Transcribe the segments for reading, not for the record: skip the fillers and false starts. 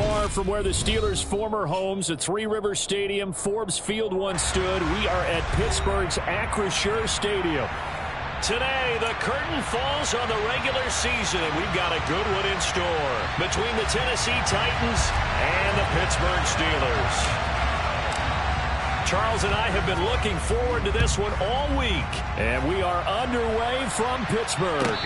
far from where the Steelers' former homes at Three Rivers Stadium, Forbes Field once stood. We are at Pittsburgh's Acrisure Stadium. Today, the curtain falls on the regular season, and we've got a good one in store between the Tennessee Titans and the Pittsburgh Steelers. Charles and I have been looking forward to this one all week, and we are underway from Pittsburgh.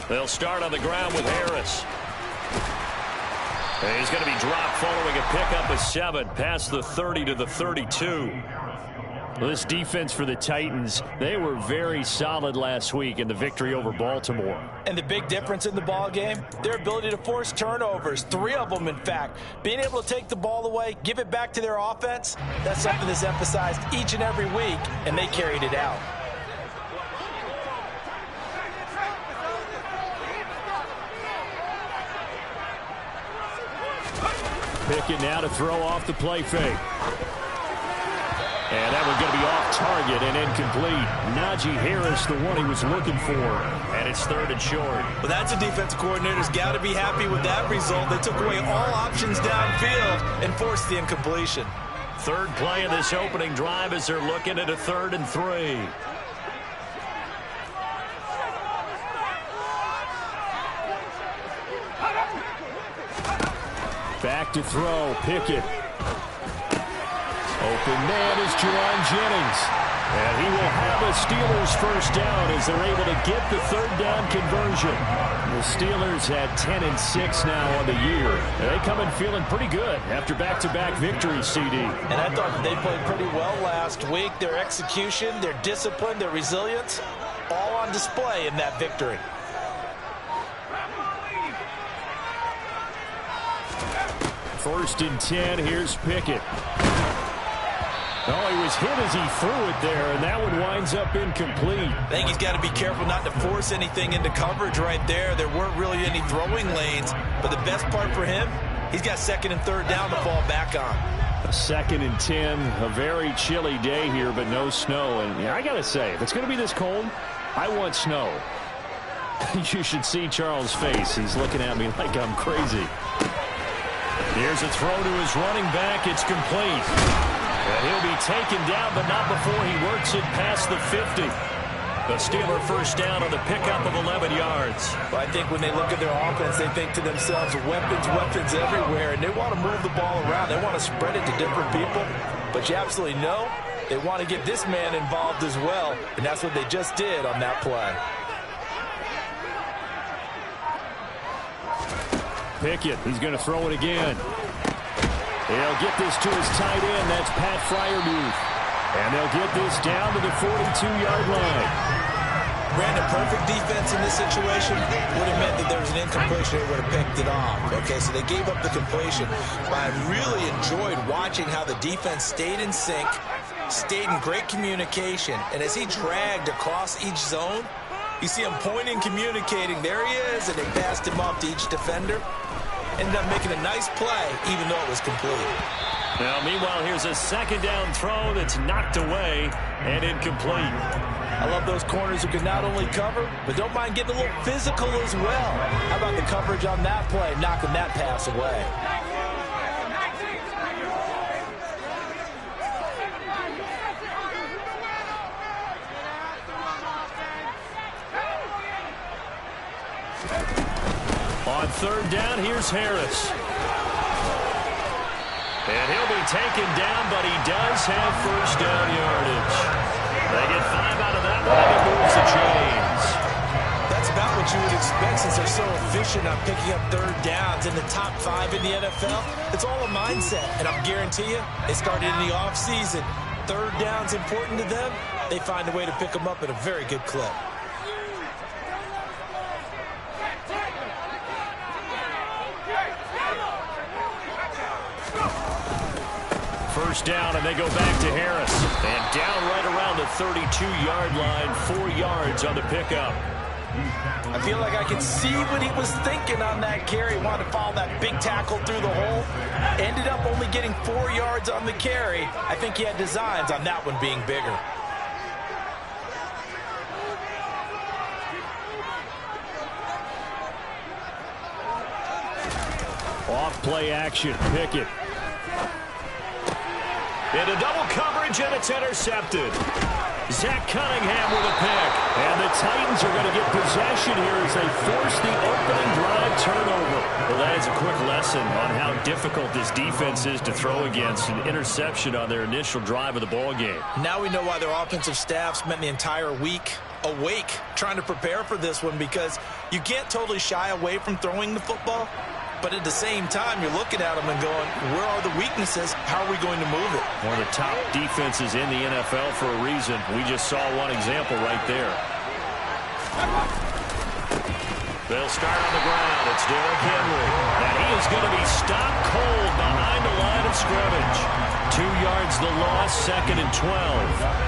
They'll start on the ground with Harris. And he's going to be dropped following a pickup of 7 past the 30 to the 32. Well, this defense for the Titans, they were very solid last week in the victory over Baltimore. And the big difference in the ball game, their ability to force turnovers, 3 of them in fact. Being able to take the ball away, give it back to their offense, that's something that's emphasized each and every week, and they carried it out. Pickett now to throw off the play fake. And that one's going to be off target and incomplete. Najee Harris, the one he was looking for. And it's 3rd and short. Well, that's a defensive coordinator's got to be happy with that result. They took away all options downfield and forced the incompletion. 3rd play of this opening drive as they're looking at a 3rd and 3. Back to throw, Pickett. Open man is Jerron Jennings. And he will have a Steelers first down as they're able to get the 3rd down conversion. The Steelers had 10-6 now on the year. And they come in feeling pretty good after back-to-back victories, CD. And I thought that they played pretty well last week. Their execution, their discipline, their resilience, all on display in that victory. First and 10, here's Pickett. Oh, he was hit as he threw it there, and that one winds up incomplete. I think he's got to be careful not to force anything into coverage right there. There weren't really any throwing lanes, but the best part for him, he's got 2nd and 3rd down to fall back on. A 2nd and 10, a very chilly day here, but no snow. And I got to say, if it's going to be this cold, I want snow. You should see Charles' face. He's looking at me like I'm crazy. Here's a throw to his running back. It's complete. And he'll be taken down, but not before he works it past the 50. The Steeler first down on the pickup of 11 yards. Well, I think when they look at their offense, they think to themselves, weapons, weapons everywhere, and they want to move the ball around. They want to spread it to different people. But you absolutely know they want to get this man involved as well, and that's what they just did on that play. Pickett, he's going to throw it again. He'll get this to his tight end. That's Pat Freiermuth. And they'll get this down to the 42-yard line. Brandon, perfect defense in this situation would have meant that there was an incompletion. They would have picked it off. Okay, so they gave up the completion. But I really enjoyed watching how the defense stayed in sync, stayed in great communication. And as he dragged across each zone, you see him pointing, communicating. There he is, and they passed him off to each defender. Ended up making a nice play, even though it was complete. Now, meanwhile, here's a 2nd down throw that's knocked away and incomplete. I love those corners who can not only cover, but don't mind getting a little physical as well. How about the coverage on that play, knocking that pass away? On 3rd down, here's Harris. And he'll be taken down, but he does have first down yardage. They get 5 out of that one, and it moves the chains. That's about what you would expect since they're so efficient on picking up 3rd downs in the top 5 in the NFL. It's all a mindset, and I'll guarantee you, they started in the offseason. 3rd down's important to them. They find a way to pick them up at a very good clip. first down, and they go back to Harris. And down right around the 32-yard line, 4 yards on the pickup. I feel like I can see what he was thinking on that carry. Wanted to follow that big tackle through the hole. Ended up only getting 4 yards on the carry. I think he had designs on that one being bigger. Off play action, Pickett. Into double coverage, and it's intercepted. Zach Cunningham with a pick. And the Titans are going to get possession here as they force the opening drive turnover. Well, that is a quick lesson on how difficult this defense is to throw against. An interception on their initial drive of the ball game. Now we know why their offensive staff spent the entire week awake trying to prepare for this one, because you can't totally shy away from throwing the football. But at the same time, you're looking at them and going, where are the weaknesses? How are we going to move it? One of the top defenses in the NFL for a reason. We just saw one example right there. They'll start on the ground. It's Derrick Henry. And he is going to be stopped cold behind the line of scrimmage. 2 yards the loss, 2nd and 12.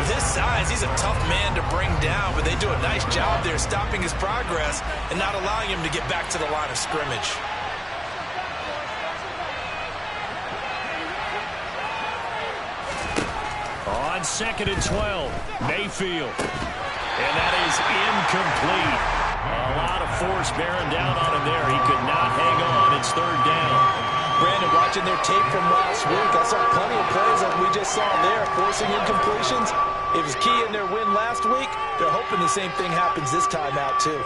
With his size, he's a tough man to bring down, but they do a nice job there stopping his progress and not allowing him to get back to the line of scrimmage. On 2nd and 12, Mayfield. And that is incomplete. A lot of force bearing down on him there. He could not hang on. It's 3rd down. Brandon, watching their tape from last week, I saw plenty of plays like we just saw there, forcing incompletions. It was key in their win last week. They're hoping the same thing happens this time out, too.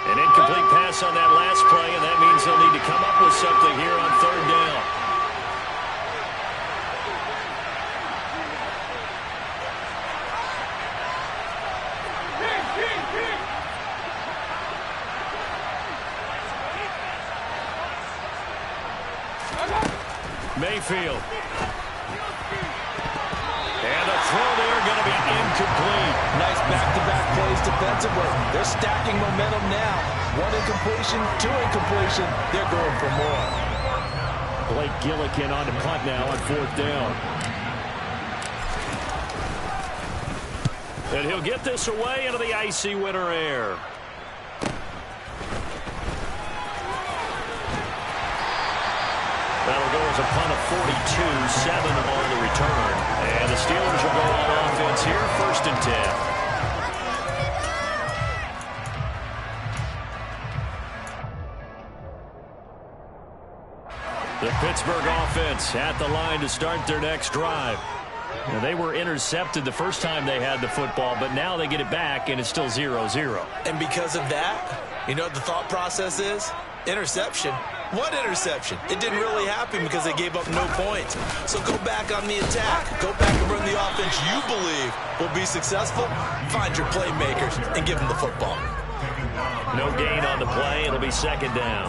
An incomplete pass on that last play, and that means they'll need to come up with something here on 3rd down. Mayfield. And the throw there going to be incomplete. Nice back-to-back plays defensively. They're stacking momentum now. 1 incompletion, 2 incompletion. They're going for more. Blake Gillikin on the punt now on 4th down. And he'll get this away into the icy winter air. That'll go as a punt of 42, 7 on the return. And the Steelers will go on offense here, 1st and 10. The Pittsburgh offense at the line to start their next drive. Now, they were intercepted the first time they had the football, but now they get it back, and it's still 0-0. And because of that, you know what the thought process is? Interception. What interception? It didn't really happen because they gave up no points. So go back on the attack. Go back and run the offense you believe will be successful. Find your playmakers and give them the football. No gain on the play. It'll be 2nd down.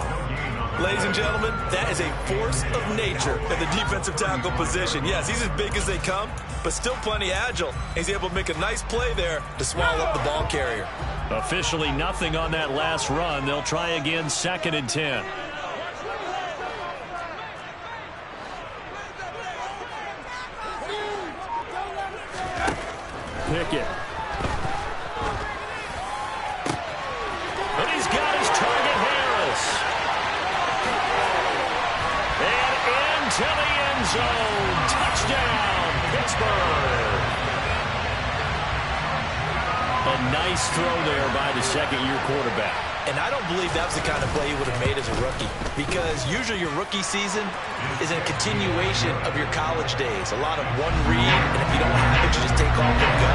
Ladies and gentlemen, that is a force of nature in the defensive tackle position. Yes, he's as big as they come, but still plenty agile. He's able to make a nice play there to swallow up the ball carrier. Officially nothing on that last run. They'll try again, 2nd and 10. Pickett. And he's got his target, Harris. And into the end zone. Touchdown, Pittsburgh. A nice throw there by the 2nd-year quarterback. And I don't believe that was the kind of play he would have made as a rookie, because usually your rookie season is a continuation of your college days. A lot of one read, and if you don't have it, you just take off and go.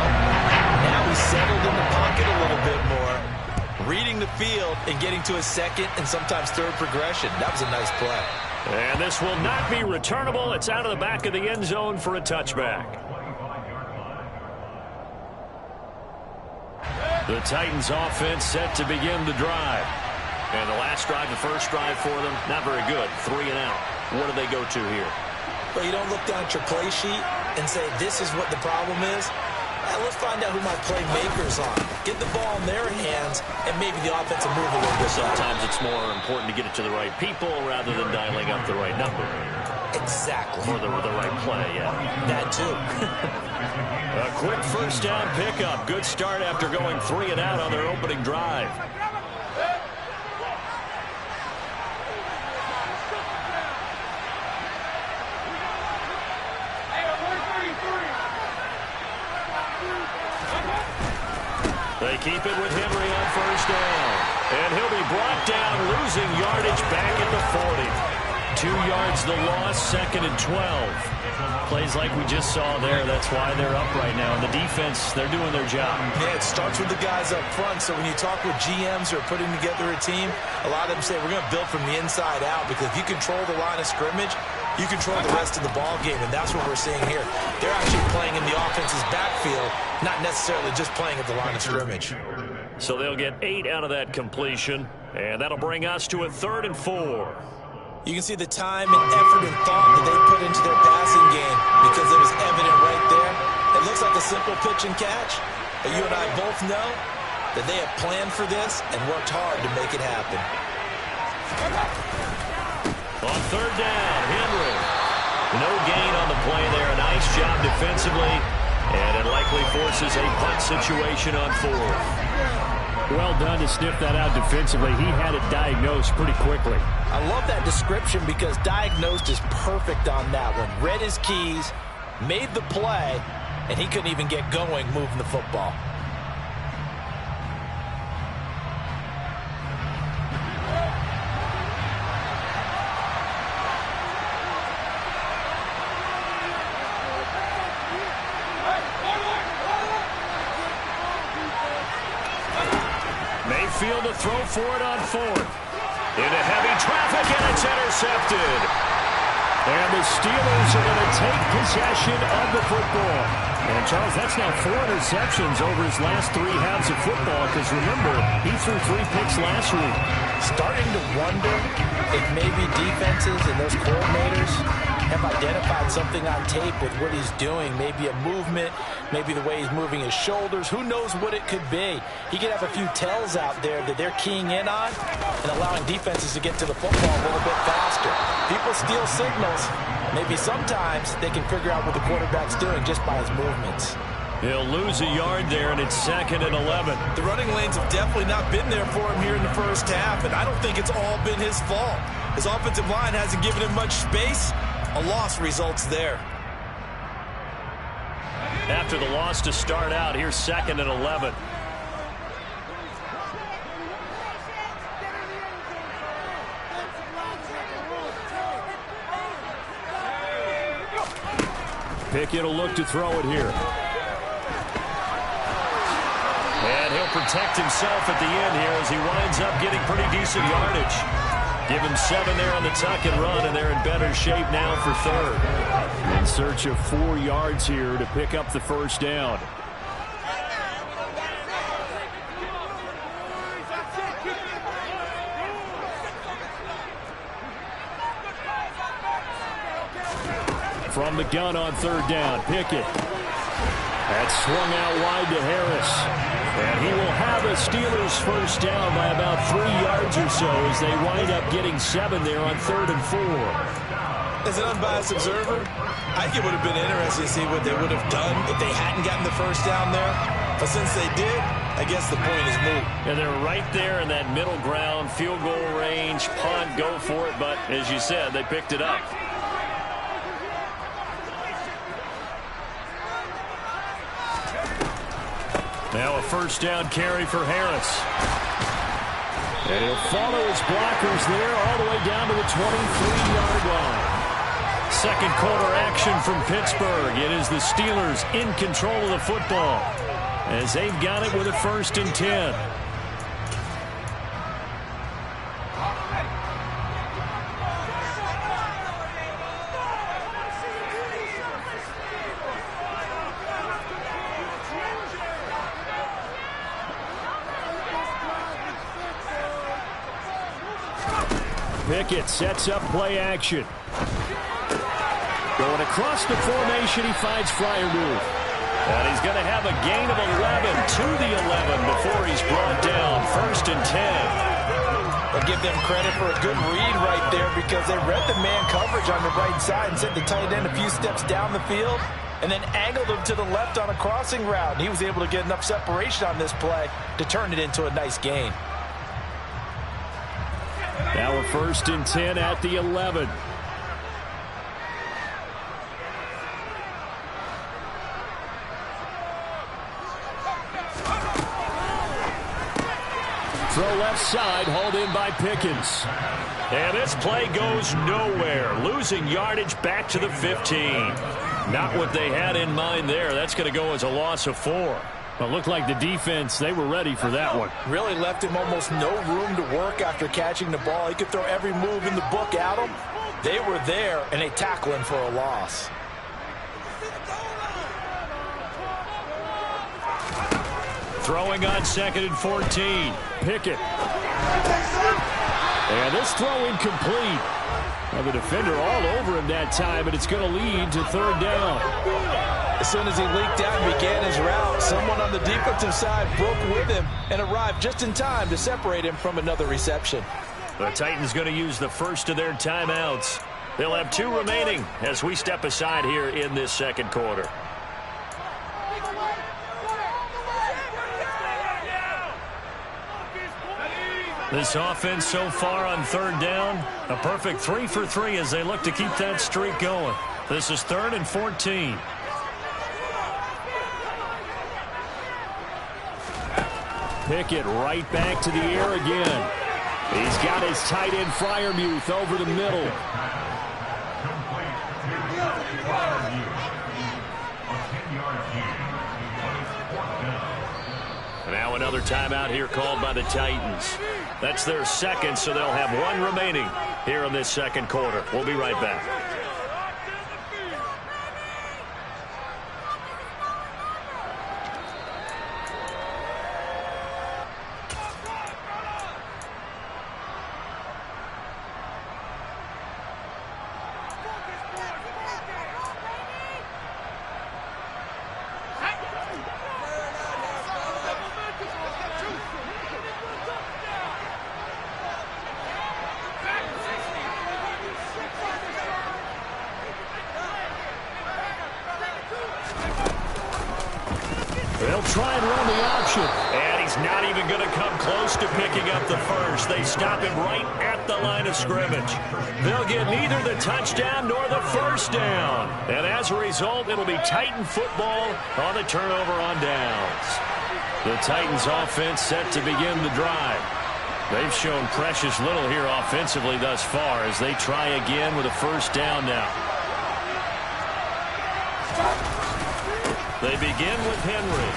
Now he's settled in the pocket a little bit more, reading the field and getting to his 2nd and sometimes 3rd progression. That was a nice play. And this will not be returnable. It's out of the back of the end zone for a touchback. The Titans offense set to begin the drive. And the last drive, the first drive for them, not very good. 3 and out. What do they go to here? Well, you don't look down at your play sheet and say, this is what the problem is. Let's find out who my playmakers are. Get the ball in their hands, and maybe the offensive move a little bit. Sometimes it's more important to get it to the right people rather than dialing up the right number. Exactly. Or the right play, yeah. That too. A quick first down pickup. Good start after going 3 and out on their opening drive. They keep it with Henry on first down. And he'll be brought down, losing yardage back at the 40. 2 yards the loss, 2nd and 12. Plays like we just saw there. That's why they're up right now. And the defense, they're doing their job. Yeah, it starts with the guys up front. So when you talk with GMs who are putting together a team, a lot of them say we're going to build from the inside out, because if you control the line of scrimmage, you control the rest of the ball game, and that's what we're seeing here. They're actually playing in the offense's backfield, not necessarily just playing at the line of scrimmage. So they'll get 8 out of that completion, and that'll bring us to a 3rd and 4. You can see the time and effort and thought that they put into their passing game, because it was evident right there. It looks like a simple pitch and catch, but you and I both know that they have planned for this and worked hard to make it happen. On 3rd down, Henry. No gain on the play there. A nice job defensively, and it likely forces a punt situation on 4th. Well done to sniff that out defensively. He had it diagnosed pretty quickly. I love that description, because diagnosed is perfect on that one. Read his keys, made the play, and he couldn't even get going moving the football. Mayfield to throw for it on 4th. Into heavy traffic, and it's intercepted. And the Steelers are going to take possession of the football. And, Charles, that's now 4 interceptions over his last 3 halves of football, because, remember, he threw 3 picks last week. Starting to wonder if maybe defenses and those coordinators have identified something on tape with what he's doing. Maybe a movement, maybe the way he's moving his shoulders. Who knows what it could be? He could have a few tells out there that they're keying in on and allowing defenses to get to the football a little bit faster. People steal signals. Maybe sometimes they can figure out what the quarterback's doing just by his movements. He'll lose a yard there, and it's 2nd and 11. The running lanes have definitely not been there for him here in the first half, and I don't think it's all been his fault. His offensive line hasn't given him much space. A loss results there. After the loss to start out, here's 2nd and 11. Pickett will look to throw it here. And he'll protect himself at the end here as he winds up getting pretty decent yardage. Give him 7 there on the tuck and run, and they're in better shape now for 3rd. In search of 4 yards here to pick up the first down. From the gun on 3rd down, Pickett. That's swung out wide to Harris. And he will have a Steelers first down by about 3 yards or so as they wind up getting 7 there on 3rd and 4. As an unbiased observer, I think it would have been interesting to see what they would have done if they hadn't gotten the first down there. But since they did, I guess the point is moot. And they're right there in that middle ground, field goal range, punt, go for it. But as you said, they picked it up. Now a first down carry for Harris. And he'll follow his blockers there all the way down to the 23-yard line. Second quarter action from Pittsburgh. It is the Steelers in control of the football as they've got it with a 1st and 10. Pickett sets up play action. Going across the formation, he finds Freiermuth. And he's going to have a gain of 11 to the 11 before he's brought down. 1st and 10. I'll give them credit for a good read right there because they read the man coverage on the right side and sent the tight end a few steps down the field and then angled him to the left on a crossing route. He was able to get enough separation on this play to turn it into a nice gain. Now a 1st and 10 at the 11. Throw left side, hauled in by Pickens. And this play goes nowhere. Losing yardage back to the 15. Not what they had in mind there. That's going to go as a loss of 4. Well, it looked like the defense, they were ready for that one. Really left him almost no room to work after catching the ball. He could throw every move in the book at him. They were there, and they tackle him for a loss. Throwing on 2nd and 14. Pickett. And this throw incomplete. Well, the defender all over him that time, and it's going to lead to 3rd down. As soon as he leaked out and began his route, someone on the defensive side broke with him and arrived just in time to separate him from another reception. The Titans going to use the first of their timeouts. They'll have 2 remaining as we step aside here in this 2nd quarter. This offense so far on 3rd down, a perfect 3 for 3 as they look to keep that streak going. This is 3rd and 14. Pickett right back to the air again. He's got his tight end Freiermuth over the middle. Now another timeout here called by the Titans. That's their 2nd, so they'll have 1 remaining here in this 2nd quarter. We'll be right back. They'll try and run the option. And he's not even going to come close to picking up the first. They stop him right at the line of scrimmage. They'll get neither the touchdown nor the first down. And as a result, it'll be Titan football on the turnover on downs. The Titans offense set to begin the drive. They've shown precious little here offensively thus far as they try again with a first down now. They begin with Henry.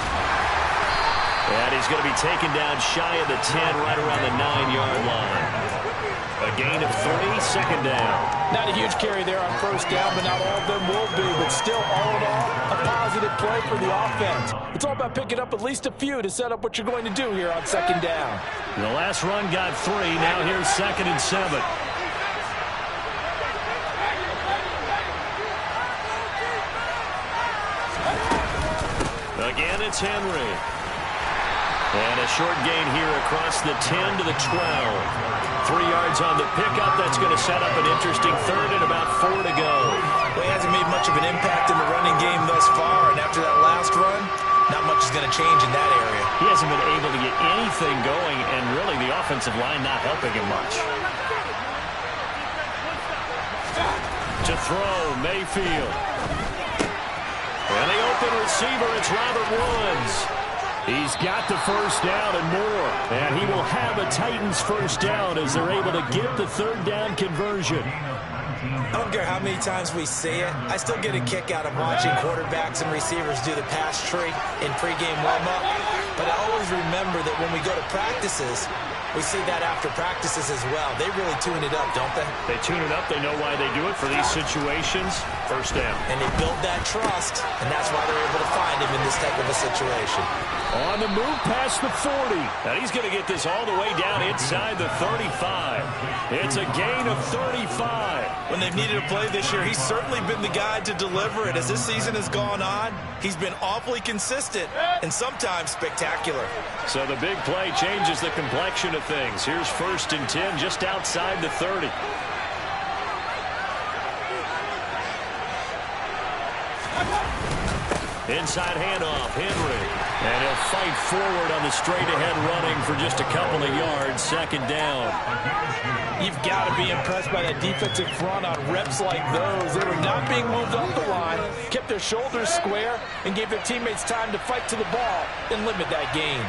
And he's going to be taken down shy of the 10, right around the 9-yard line. A gain of 3, 2nd down. Not a huge carry there on first down, but not all of them will be. But still, all in all, a positive play for the offense. It's all about picking up at least a few to set up what you're going to do here on 2nd down. The last run got 3. Now here's 2nd and 7. Again, it's Henry. And a short gain here across the 10 to the 12. 3 yards on the pickup. That's going to set up an interesting 3rd and about 4 to go. Well, he hasn't made much of an impact in the running game thus far. And after that last run, not much is going to change in that area. He hasn't been able to get anything going, and really the offensive line not helping him much. To throw, Mayfield. And the open receiver, it's Robert Woods. He's got the first down and more. And he will have a Titans first down as they're able to get the 3rd down conversion. I don't care how many times we say it. I still get a kick out of watching quarterbacks and receivers do the pass tree in pregame warm-up. But I always remember that when we go to practices, we see that after practices as well. They really tune it up, don't they? They tune it up. They know why they do it for these situations. First down. And they build that trust, and that's why they're able to find him in this type of a situation. On the move past the 40. And he's going to get this all the way down inside the 35. It's a gain of 35. When they've needed a play this year, he's certainly been the guy to deliver it. As this season has gone on, he's been awfully consistent and sometimes spectacular. So the big play changes the complexion of things. Here's 1st and 10 just outside the 30. Inside handoff, Henry. And he'll fight forward on the straight-ahead running for just a couple of yards. 2nd down. You've got to be impressed by that defensive front on reps like those. They were not being moved up the line, kept their shoulders square, and gave their teammates time to fight to the ball and limit that gain.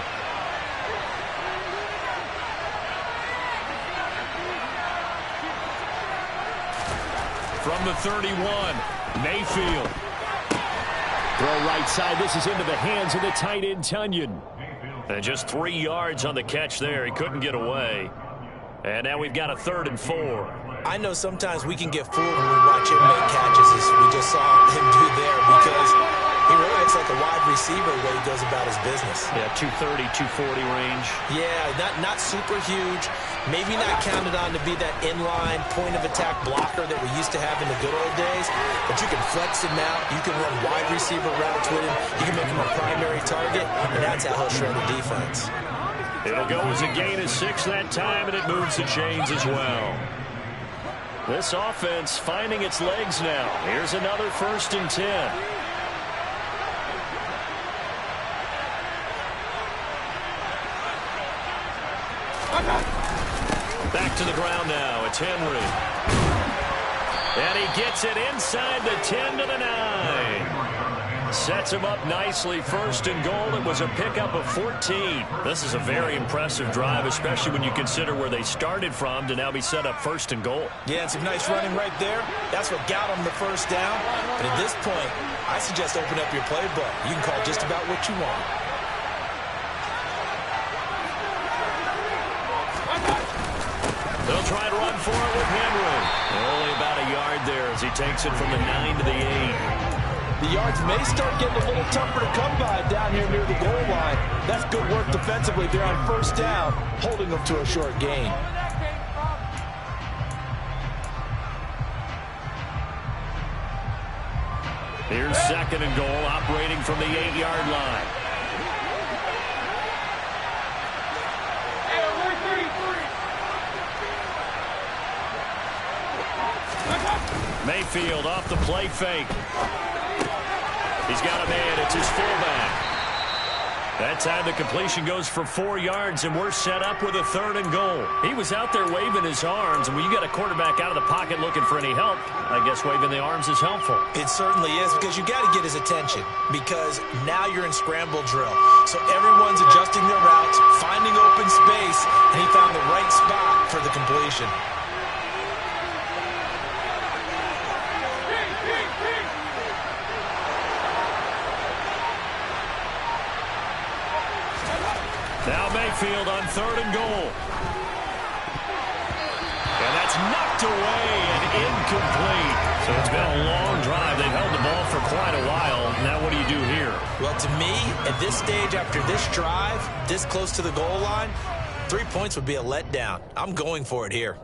From the 31, Mayfield. Throw right side. This is into the hands of the tight end, Tunyon. And just 3 yards on the catch there. He couldn't get away. And now we've got a 3rd and 4. I know sometimes we can get fooled when we watch him make catches, as we just saw him do there, because he really looks like a wide receiver the way he goes about his business. Yeah, 230, 240 range. Yeah, not super huge. Maybe not counted on to be that inline point-of-attack blocker that we used to have in the good old days, but you can flex him out. You can run wide receiver routes with him. You can make him a primary target, and that's how he'll shred the defense. It'll go as a gain of 6 that time, and it moves the chains as well. This offense finding its legs now. Here's another 1st and 10. Back to the ground now. It's Henry. And he gets it inside the 10 to the 9. Sets him up nicely. 1st and goal. It was a pickup of 14. This is a very impressive drive, especially when you consider where they started from to now be set up 1st and goal. Yeah, and some nice running right there. That's what got them the 1st down. But at this point, I suggest open up your playbook. You can call just about what you want. They'll try to run for it with Henry. Only about a yard there as he takes it from the 9 to the 8. The yards may start getting a little tougher to come by down here near the goal line. That's good work defensively. They're on 1st down, holding them to a short gain. Here's 2nd and goal, operating from the 8-yard line. Mayfield off the play fake. He's got a man. It's his fullback. That time the completion goes for 4 yards, and we're set up with a 3rd and goal. He was out there waving his arms, and when you got a quarterback out of the pocket looking for any help, I guess waving the arms is helpful. It certainly is, because you got to get his attention, because now you're in scramble drill. So everyone's adjusting their routes, finding open space, and he found the right spot for the completion. Now Mayfield on 3rd and goal. And that's knocked away and incomplete. So it's been a long drive. They've held the ball for quite a while. Now what do you do here? Well, to me, at this stage, after this drive, this close to the goal line, 3 points would be a letdown. I'm going for it here.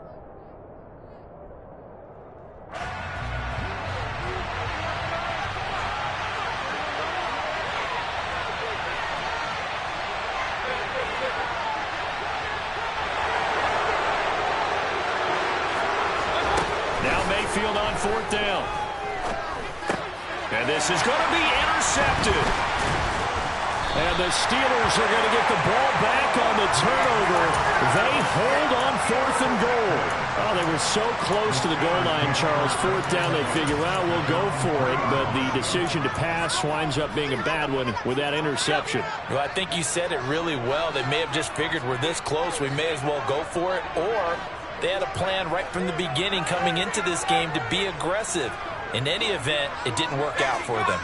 Mayfield on 4th down. And this is going to be intercepted. And the Steelers are going to get the ball back on the turnover. They hold on 4th and goal. Oh, they were so close to the goal line, Charles. 4th down, they figure, well, we'll go for it. But the decision to pass winds up being a bad one with that interception. Well, I think you said it really well. They may have just figured we're this close, we may as well go for it. Or they had a plan right from the beginning coming into this game to be aggressive. In any event, it didn't work out for them.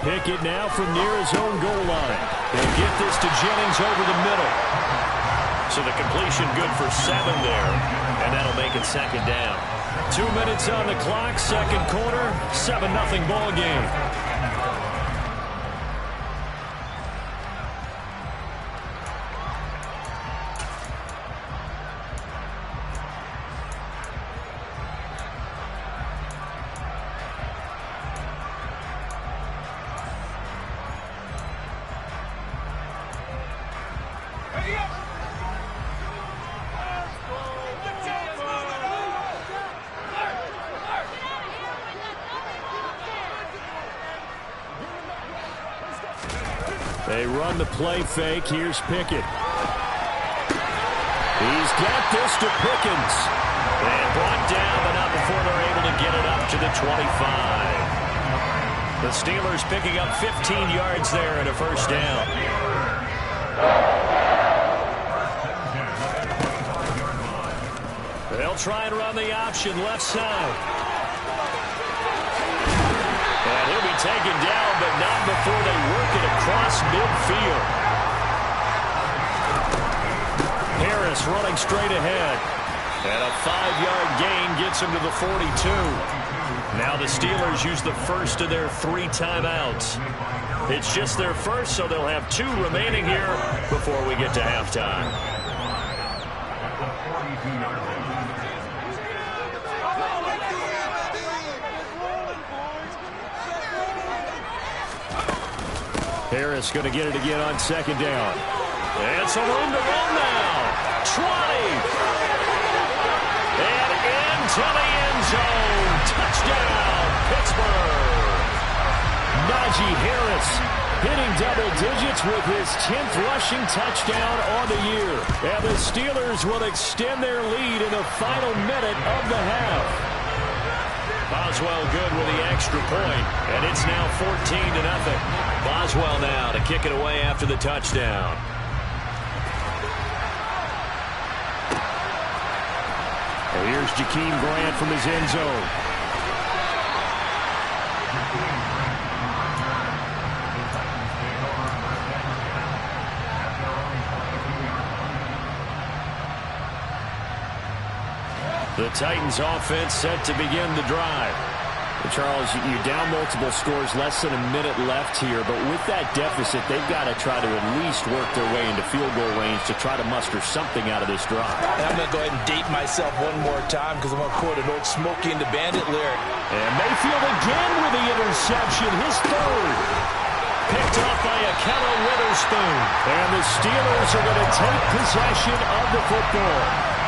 Pickett now from near his own goal line. They'll get this to Jennings over the middle. So the completion good for 7 there, and that'll make it second down. 2 minutes on the clock, second quarter, 7-0 ball game. They run the play fake. Here's Pickett. He's got this to Pickens. And brought down, but not before they're able to get it up to the 25. The Steelers picking up 15 yards there and a first down. They'll try and run the option left side. And he'll be taken down, but not before they work it across midfield. Harris running straight ahead. And a 5-yard gain gets him to the 42. Now the Steelers use the first of their 3 timeouts. It's just their first, so they'll have 2 remaining here before we get to halftime. Harris going to get it again on second down. And some room to run now. 20. And into the end zone. Touchdown, Pittsburgh. Najee Harris hitting double digits with his 10th rushing touchdown on the year. And the Steelers will extend their lead in the final minute of the half. Boswell good with the extra point, and it's now 14-0. Boswell now to kick it away after the touchdown. And here's Jakeem Grant from his end zone. The Titans offense set to begin the drive. Charles, you're down multiple scores, less than a minute left here, but with that deficit, they've got to try to at least work their way into field goal range to try to muster something out of this drive. I'm going to go ahead and date myself one more time because I'm going to quote an old Smokey and the Bandit lyric. And Mayfield again with the interception, his third. Picked off by Akello Witherspoon. And the Steelers are going to take possession of the football.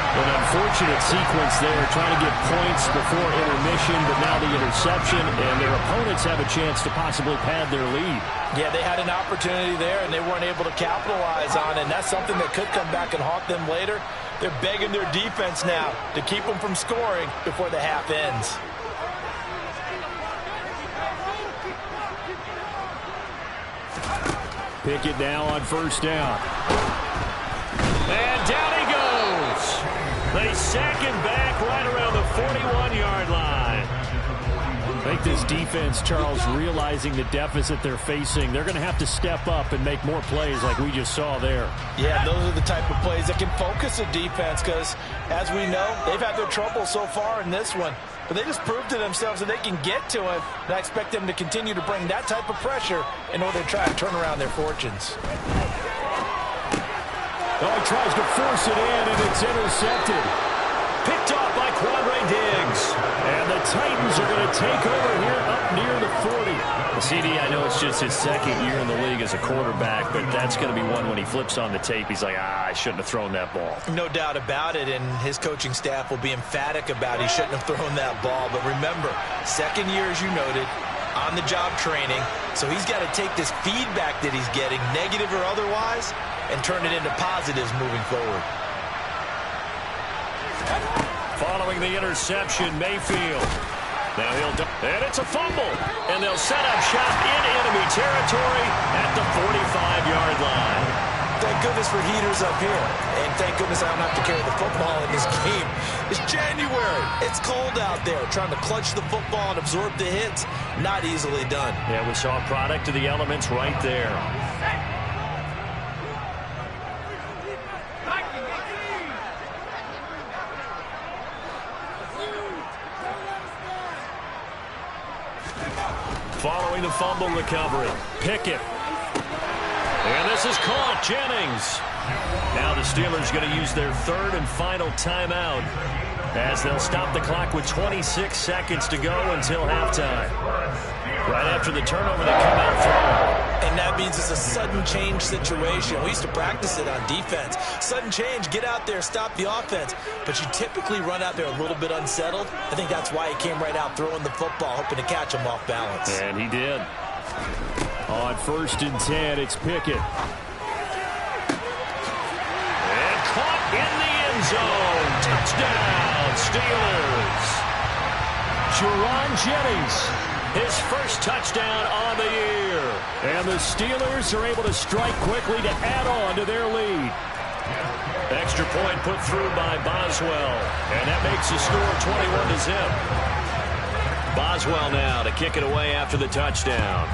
An unfortunate sequence there, trying to get points before intermission, but now the interception, and their opponents have a chance to possibly pad their lead. Yeah, they had an opportunity there, and they weren't able to capitalize on it, and that's something that could come back and haunt them later. They're begging their defense now to keep them from scoring before the half ends. Pickett now on first down. And down he goes. They sack him back right around the 41-yard line. I think this defense, Charles, realizing the deficit they're facing, they're going to have to step up and make more plays like we just saw there. Yeah, those are the type of plays that can focus a defense because, as we know, they've had their trouble so far in this one. But they just proved to themselves that they can get to it, and I expect them to continue to bring that type of pressure in order to try and turn around their fortunes. Oh, he tries to force it in, and it's intercepted. Picked off by Quandre Diggs. And the Titans are going to take over here up near the 40. The CD, I know it's just his second year in the league as a quarterback, but that's going to be one when he flips on the tape, he's like, I shouldn't have thrown that ball. No doubt about it, and his coaching staff will be emphatic about he shouldn't have thrown that ball. But remember, second year, as you noted, on-the-job training, so he's got to take this feedback that he's getting, negative or otherwise, and turn it into positives moving forward. Following the interception, Mayfield. Now and it's a fumble. And they'll set up shop in enemy territory at the 45-yard line. Thank goodness for heaters up here. And thank goodness I don't have to carry the football in this game. It's January. It's cold out there. Trying to clutch the football and absorb the hits, not easily done. Yeah, we saw a product of the elements right there. Following the fumble recovery, Pickett. And this is caught, Jennings. Now the Steelers going to use their third and final timeout as they'll stop the clock with 26 seconds to go until halftime. Right after the turnover, they come out throwing. And that means it's a sudden change situation. We used to practice it on defense. Sudden change, get out there, stop the offense. But you typically run out there a little bit unsettled. I think that's why he came right out throwing the football, hoping to catch him off balance. And he did. On 1st and 10, it's Pickett. And caught in the end zone. Touchdown, Steelers. Jerron Jennings. His first touchdown on the year. And the Steelers are able to strike quickly to add on to their lead. Extra point put through by Boswell. And that makes the score 21-0. Boswell now to kick it away after the touchdown.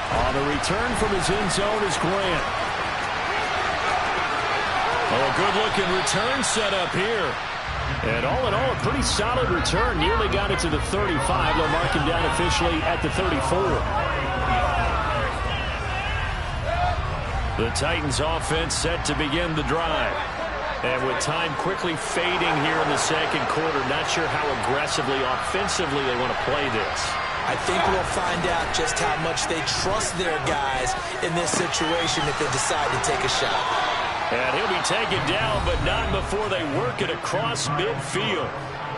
On the return from his end zone is Grant. Oh, a good-looking return set up here. And all in all, a pretty solid return. Nearly got it to the 35. They'll mark him down officially at the 34. The Titans offense set to begin the drive. And with time quickly fading here in the second quarter, not sure how aggressively, offensively they want to play this. I think we'll find out just how much they trust their guys in this situation if they decide to take a shot. And he'll be taken down, but not before they work it across midfield.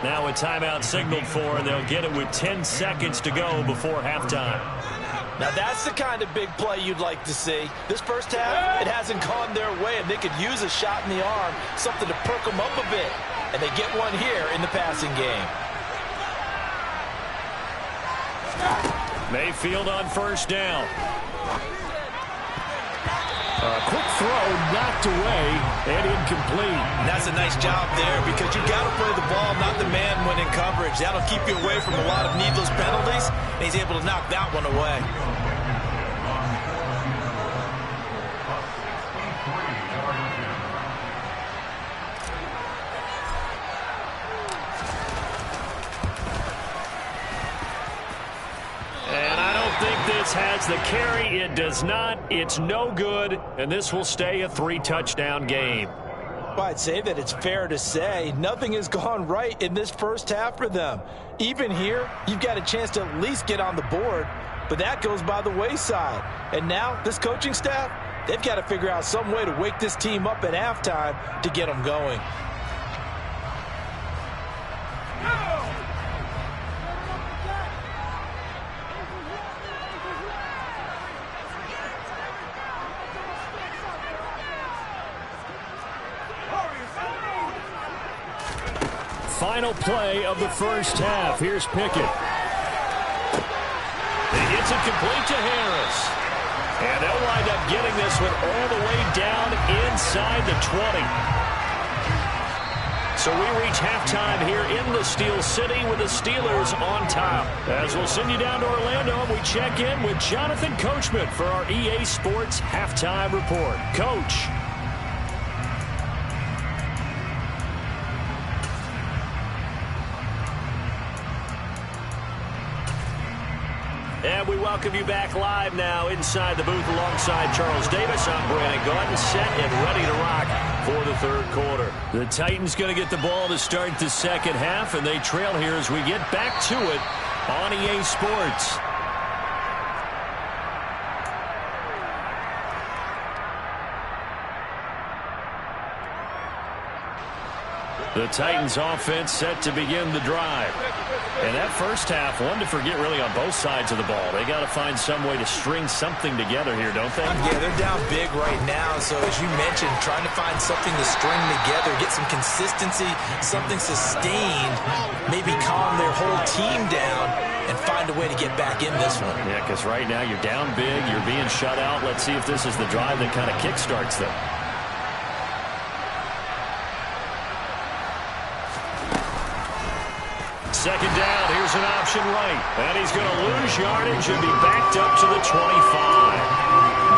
Now a timeout signaled for, and they'll get it with 10 seconds to go before halftime. Now that's the kind of big play you'd like to see. This first half, it hasn't gone their way, and they could use a shot in the arm, something to perk them up a bit. And they get one here in the passing game. Mayfield on first down. A quick throw knocked away and incomplete. And that's a nice job there because you got to play the ball, not the man when in coverage. That'll keep you away from a lot of needless penalties, and he's able to knock that one away. This has the carry. It does not. It's no good. And this will stay a 3-touchdown game. Well, I'd say that it's fair to say nothing has gone right in this first half for them. Even here, you've got a chance to at least get on the board, but that goes by the wayside. And now, this coaching staff, they've got to figure out some way to wake this team up at halftime to get them going. Final play of the first half. Here's Pickett. He gets it complete to Harris. And they'll wind up getting this one all the way down inside the 20. So we reach halftime here in the Steel City with the Steelers on top. As we'll send you down to Orlando, we check in with Jonathan Coachman for our EA Sports Halftime Report. Coach. And we welcome you back live now inside the booth alongside Charles Davis. I'm Brandon Gordon, set and ready to rock for the third quarter. The Titans going to get the ball to start the second half, and they trail here as we get back to it on EA Sports. The Titans offense set to begin the drive. And that first half, one to forget really on both sides of the ball. They got to find some way to string something together here, don't they? Yeah, they're down big right now. So as you mentioned, trying to find something to string together, get some consistency, something sustained, maybe calm their whole team down and find a way to get back in this one. Yeah, because right now you're down big, you're being shut out. Let's see if this is the drive that kind of kickstarts them. Second down, here's an option right. And he's going to lose yardage and be backed up to the 25.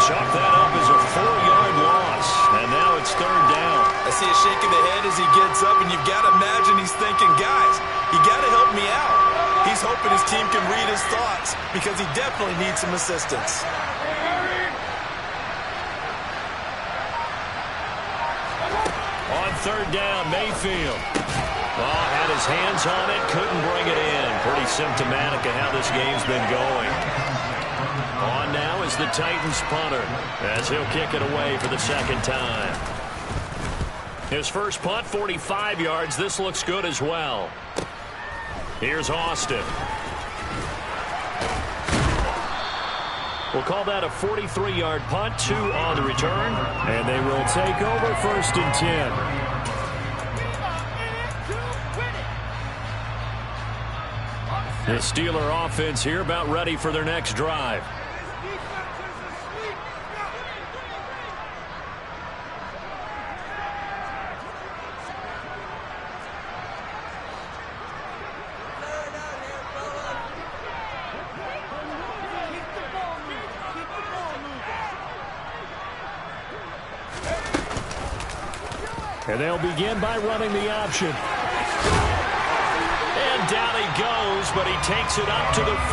Chalk that up as a 4-yard loss. And now it's third down. I see a shake of the head as he gets up, and you've got to imagine he's thinking, guys, you got to help me out. He's hoping his team can read his thoughts because he definitely needs some assistance. On third down, Mayfield. Oh, had his hands on it, couldn't bring it in. Pretty symptomatic of how this game's been going. On now is the Titans punter as he'll kick it away for the second time. His first punt, 45 yards. This looks good as well. Here's Austin. We'll call that a 43-yard punt, 2 on the return, and they will take over first and 10. The Steeler offense here about ready for their next drive. And they'll begin by running the option. And down he goes, but he takes it up to the 40.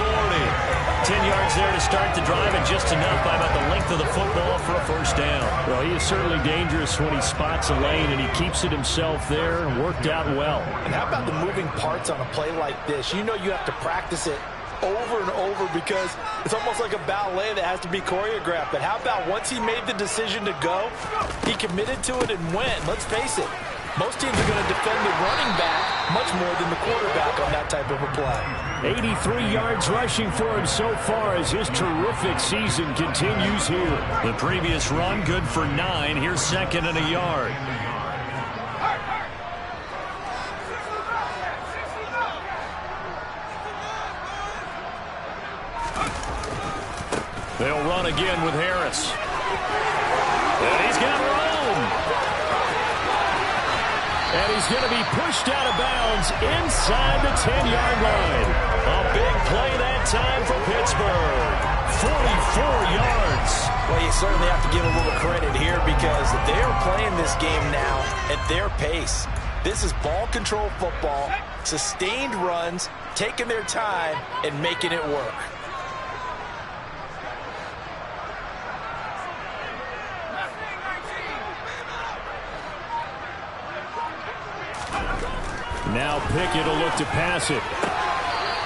10 yards there to start the drive, and just enough by about the length of the football for a first down. Well, he is certainly dangerous when he spots a lane, and he keeps it himself there and worked out well. And how about the moving parts on a play like this? You know you have to practice it over and over because it's almost like a ballet that has to be choreographed. But how about once he made the decision to go, he committed to it and went. Let's face it, most teams are going to defend the running back much more than the quarterback on that type of a play. 83 yards rushing for him so far as his terrific season continues here. The previous run good for 9. Here's second and a yard. They'll run again with Harris. And he's got room. And he's going to be pushed out of bounds inside the 10-yard line. A big play that time for Pittsburgh. 44 yards. Well, you certainly have to give a little credit here because they're playing this game now at their pace. This is ball control football, sustained runs, taking their time, and making it work. Now Pickett will look to pass it.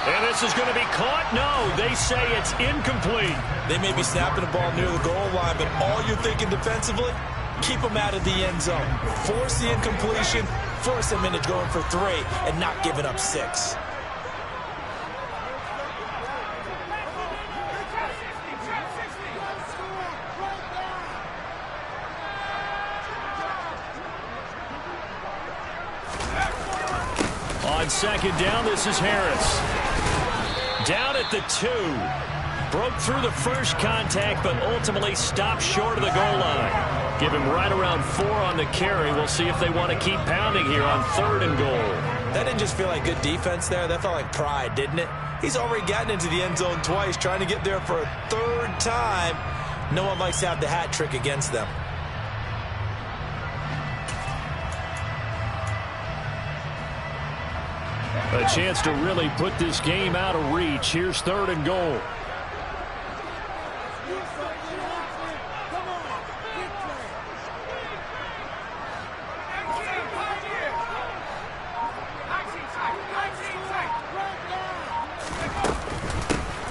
And this is going to be caught? No, they say it's incomplete. They may be snapping the ball near the goal line, but all you're thinking defensively, keep them out of the end zone. Force the incompletion, force them into going for 3 and not giving up 6. On second down, this is Harris. Down at the 2. Broke through the first contact, but ultimately stopped short of the goal line. Give him right around 4 on the carry. We'll see if they want to keep pounding here on 3rd and goal. That didn't just feel like good defense there. That felt like pride, didn't it? He's already gotten into the end zone twice, trying to get there for a 3rd time. No one likes to have the hat trick against them. A chance to really put this game out of reach. Here's 3rd and goal.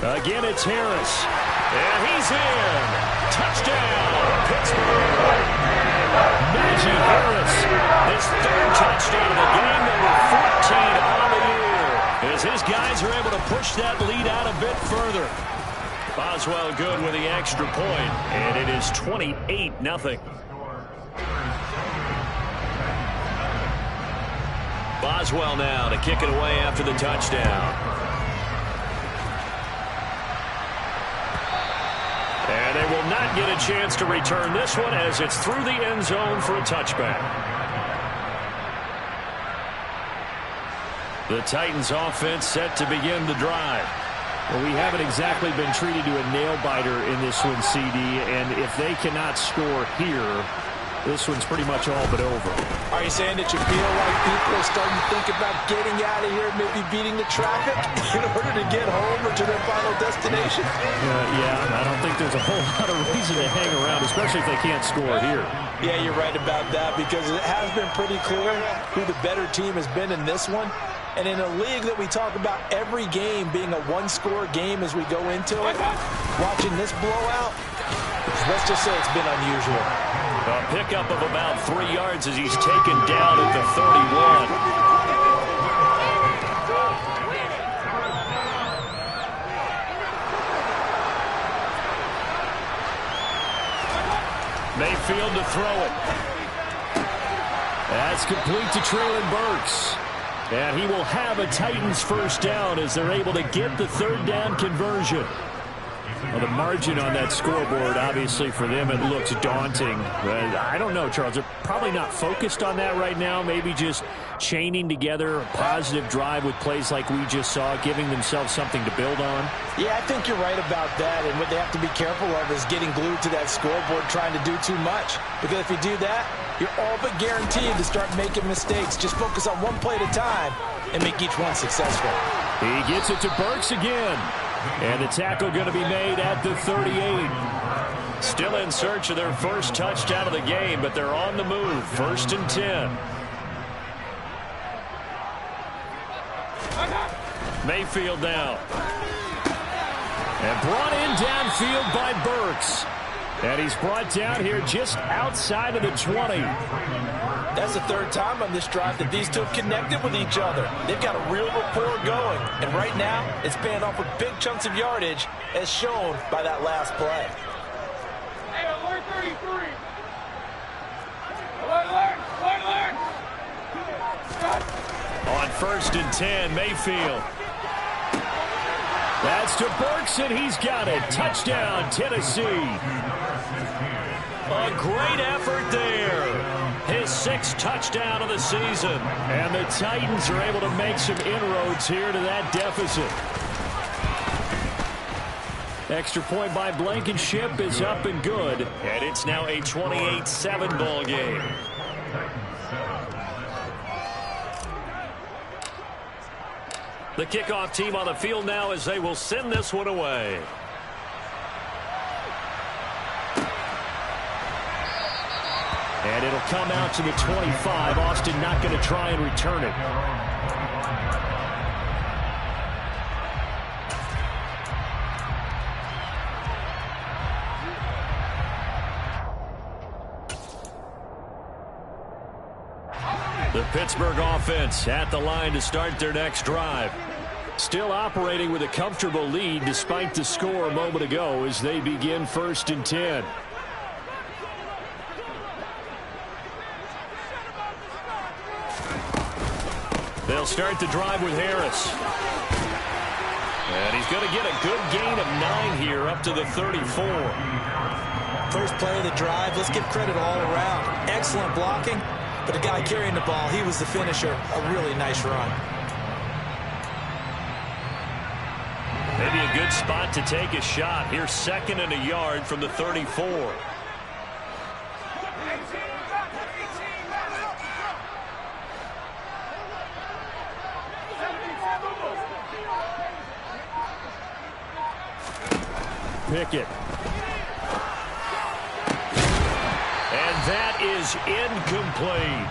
Again, it's Harris. And he's in. Touchdown, Pittsburgh. Najee Harris. His 3rd touchdown of the game. push that lead out a bit further. Boswell good with the extra point, and it is 28-0. Boswell now to kick it away after the touchdown. And they will not get a chance to return this one as it's through the end zone for a touchback. The Titans offense set to begin the drive. Well, we haven't exactly been treated to a nail-biter in this one, CD, and if they cannot score here, this one's pretty much all but over. Are you saying that you feel like people are starting to think about getting out of here, maybe beating the traffic in order to get home or to their final destination? Yeah, I don't think there's a whole lot of reason to hang around, especially if they can't score here. Yeah, you're right about that because it has been pretty clear who the better team has been in this one. And in a league that we talk about every game being a one-score game as we go into it, watching this blowout, let's just say it's been unusual. A pickup of about 3 yards as he's taken down at the 31. Mayfield to throw it. That's complete to Traylon Burks. And he will have a Titans first down as they're able to get the third down conversion. Well, the margin on that scoreboard, obviously, for them, it looks daunting. But I don't know, Charles. They're probably not focused on that right now. Maybe just chaining together a positive drive with plays like we just saw, giving themselves something to build on. Yeah, I think you're right about that. And what they have to be careful of is getting glued to that scoreboard trying to do too much. Because if you do that, you're all but guaranteed to start making mistakes. Just focus on one play at a time and make each one successful. He gets it to Burks again. And the tackle going to be made at the 38. Still in search of their first touchdown of the game, but they're on the move. 1st and 10. Mayfield now. And brought in downfield by Burks. And he's brought down here just outside of the 20. That's the third time on this drive that these two have connected with each other. They've got a real rapport going. And right now, it's paying off with big chunks of yardage, as shown by that last play. Hey, alert 33. Alert. On 1st and 10, Mayfield. That's to Burks, and he's got it. Touchdown, Tennessee. A great effort there. His 6th touchdown of the season. And the Titans are able to make some inroads here to that deficit. Extra point by Blankenship is up and good. And it's now a 28-7 ball game. The kickoff team on the field now as they will send this one away. And it'll come out to the 25. Austin not going to try and return it. The Pittsburgh offense at the line to start their next drive. Still operating with a comfortable lead despite the score a moment ago as they begin 1st and 10. They'll start the drive with Harris. And he's going to get a good gain of 9 here up to the 34. First play of the drive, let's give credit all around. Excellent blocking, but the guy carrying the ball, he was the finisher. A really nice run. Maybe a good spot to take a shot. Here's 2nd and a yard from the 34. Pickett. And that is incomplete.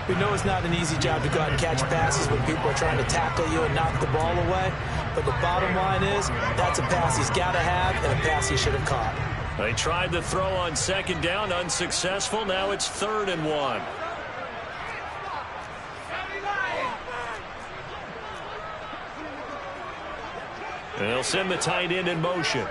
We know it's not an easy job to go out and catch passes when people are trying to tackle you and knock the ball away. But the bottom line is that's a pass he's got to have and a pass he should have caught. They tried the throw on 2nd down, unsuccessful. Now it's 3rd and 1. They'll send the tight end in motion.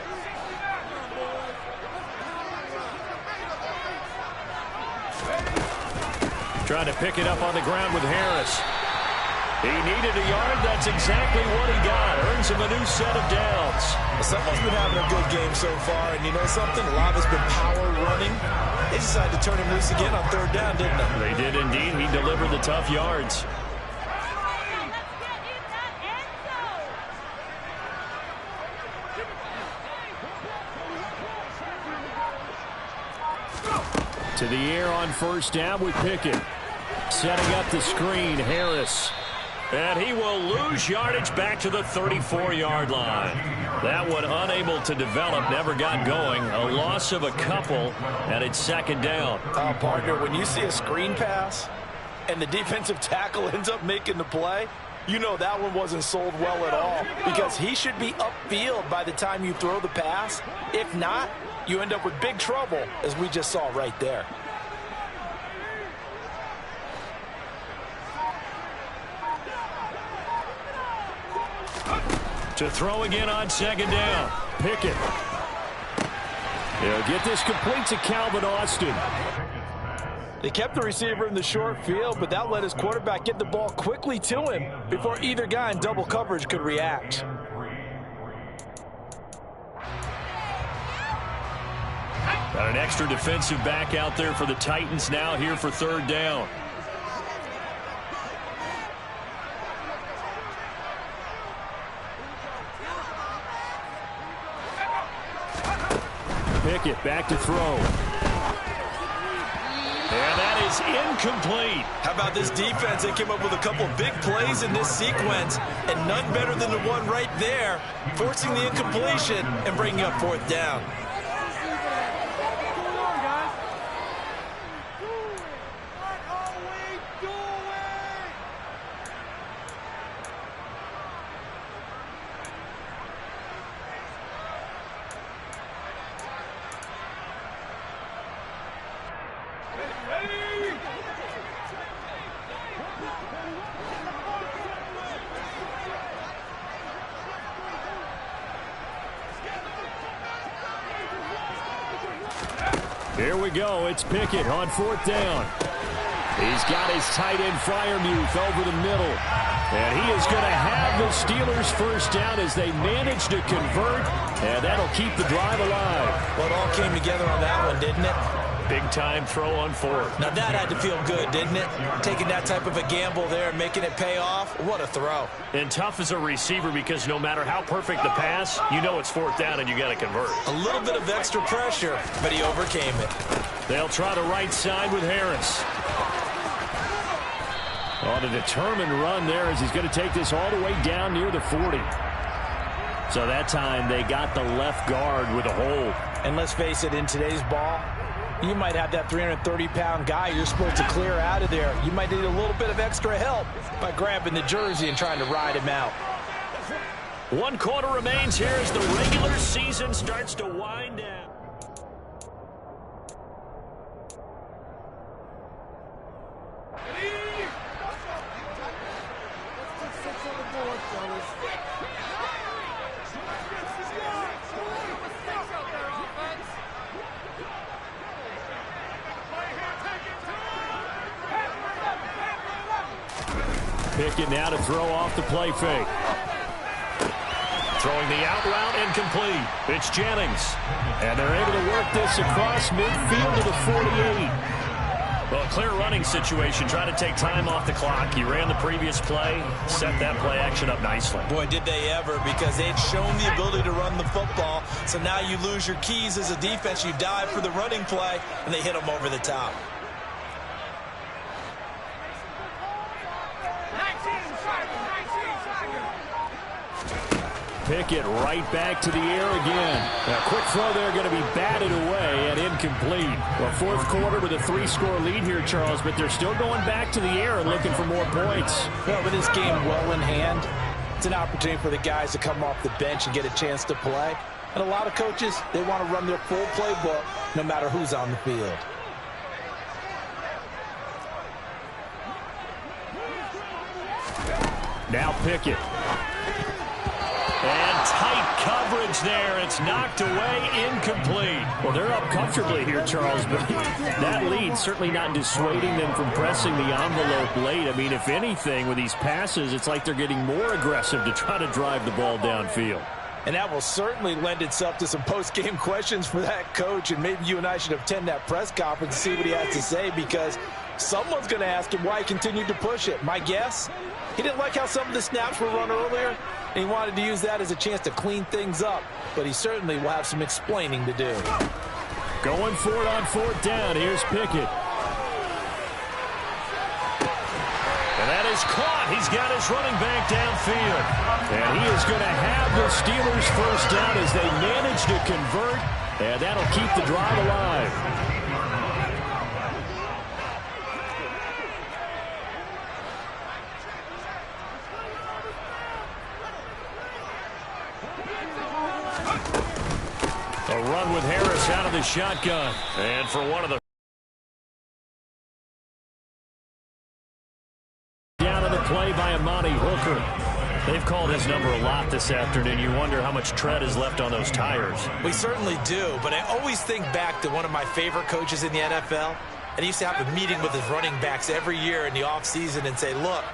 Trying to pick it up on the ground with Harris. He needed a yard. That's exactly what he got. Earns him a new set of downs. Someone's been having a good game so far, and you know something? A lot has been power running. They decided to turn him loose again on third down, didn't they? They did indeed. He delivered the tough yards. To the air on first down with Pickett. Setting up the screen, Harris. And he will lose yardage back to the 34-yard line. That one unable to develop, never got going. A loss of a couple, and it's second down. Partner, when you see a screen pass and the defensive tackle ends up making the play, you know that one wasn't sold well at all, because he should be upfield by the time you throw the pass. If not, you end up with big trouble, as we just saw right there. To throw again on second down. Pickett. They'll get this complete to Calvin Austin. They kept the receiver in the short field, but that let his quarterback get the ball quickly to him before either guy in double coverage could react. Got an extra defensive back out there for the Titans now here for third down. Pickett back to throw. And that is incomplete. How about this defense? They came up with a couple big plays in this sequence, and none better than the one right there, forcing the incompletion and bringing up fourth down. Here we go. It's Pickett on fourth down. He's got his tight end Freiermuth over the middle. And he is going to have the Steelers first down as they manage to convert. And that'll keep the drive alive. Well, it all came together on that one, didn't it? Big-time throw on fourth. Now that had to feel good, didn't it? Taking that type of a gamble there and making it pay off. What a throw. And tough as a receiver because no matter how perfect the pass, you know it's fourth down and you got to convert. A little bit of extra pressure, but he overcame it. They'll try the right side with Harris. On a determined run there as he's going to take this all the way down near the 40. So that time they got the left guard with a hold. And let's face it, in today's ball, you might have that 330-pound guy you're supposed to clear out of there. You might need a little bit of extra help by grabbing the jersey and trying to ride him out. 1 quarter remains here as the regular season starts to wind down. Pickett now to throw off the play fake. Throwing the out route incomplete. It's Jennings. And they're able to work this across midfield to the 48. Well, clear running situation. Trying to take time off the clock. He ran the previous play, set that play action up nicely. Boy, did they ever, because they'd shown the ability to run the football. So now you lose your keys as a defense. You dive for the running play, and they hit them over the top. Pickett right back to the air again. A quick throw there going to be batted away and incomplete. Well, fourth quarter with a 3-score lead here, Charles, but they're still going back to the air and looking for more points. Well, with this game well in hand, it's an opportunity for the guys to come off the bench and get a chance to play. And a lot of coaches, they want to run their full playbook no matter who's on the field. Now Pickett. And tight coverage there. It's knocked away, incomplete. Well, they're up comfortably here, Charles, but that lead certainly not dissuading them from pressing the envelope late. I mean, if anything, with these passes, it's like they're getting more aggressive to try to drive the ball downfield. And that will certainly lend itself to some post-game questions for that coach, and maybe you and I should attend that press conference and see what he has to say, because someone's going to ask him why he continued to push it. My guess, he didn't like how some of the snaps were run earlier, and he wanted to use that as a chance to clean things up, but he certainly will have some explaining to do. Going for it on fourth down. Here's Pickett. And that is caught. He's got his running back downfield. And he is going to have the Steelers first down as they manage to convert, and that'll keep the drive alive. A run with Harris out of the shotgun. And for one of the down on the play by Amani Hooker. They've called his number a lot this afternoon. You wonder how much tread is left on those tires. We certainly do, but I always think back to one of my favorite coaches in the NFL. And he used to have a meeting with his running backs every year in the offseason and say, look,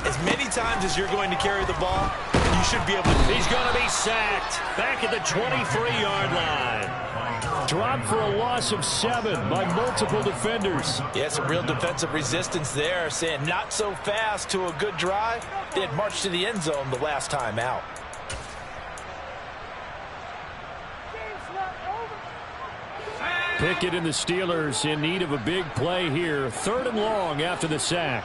as many times as you're going to carry the ball, you should be able to. He's going to be sacked back at the 23-yard line. Dropped for a loss of 7 by multiple defenders. Yeah, some real defensive resistance there, saying not so fast to a good drive. They had marched to the end zone the last time out. Pickett and the Steelers in need of a big play here. 3rd and long after the sack.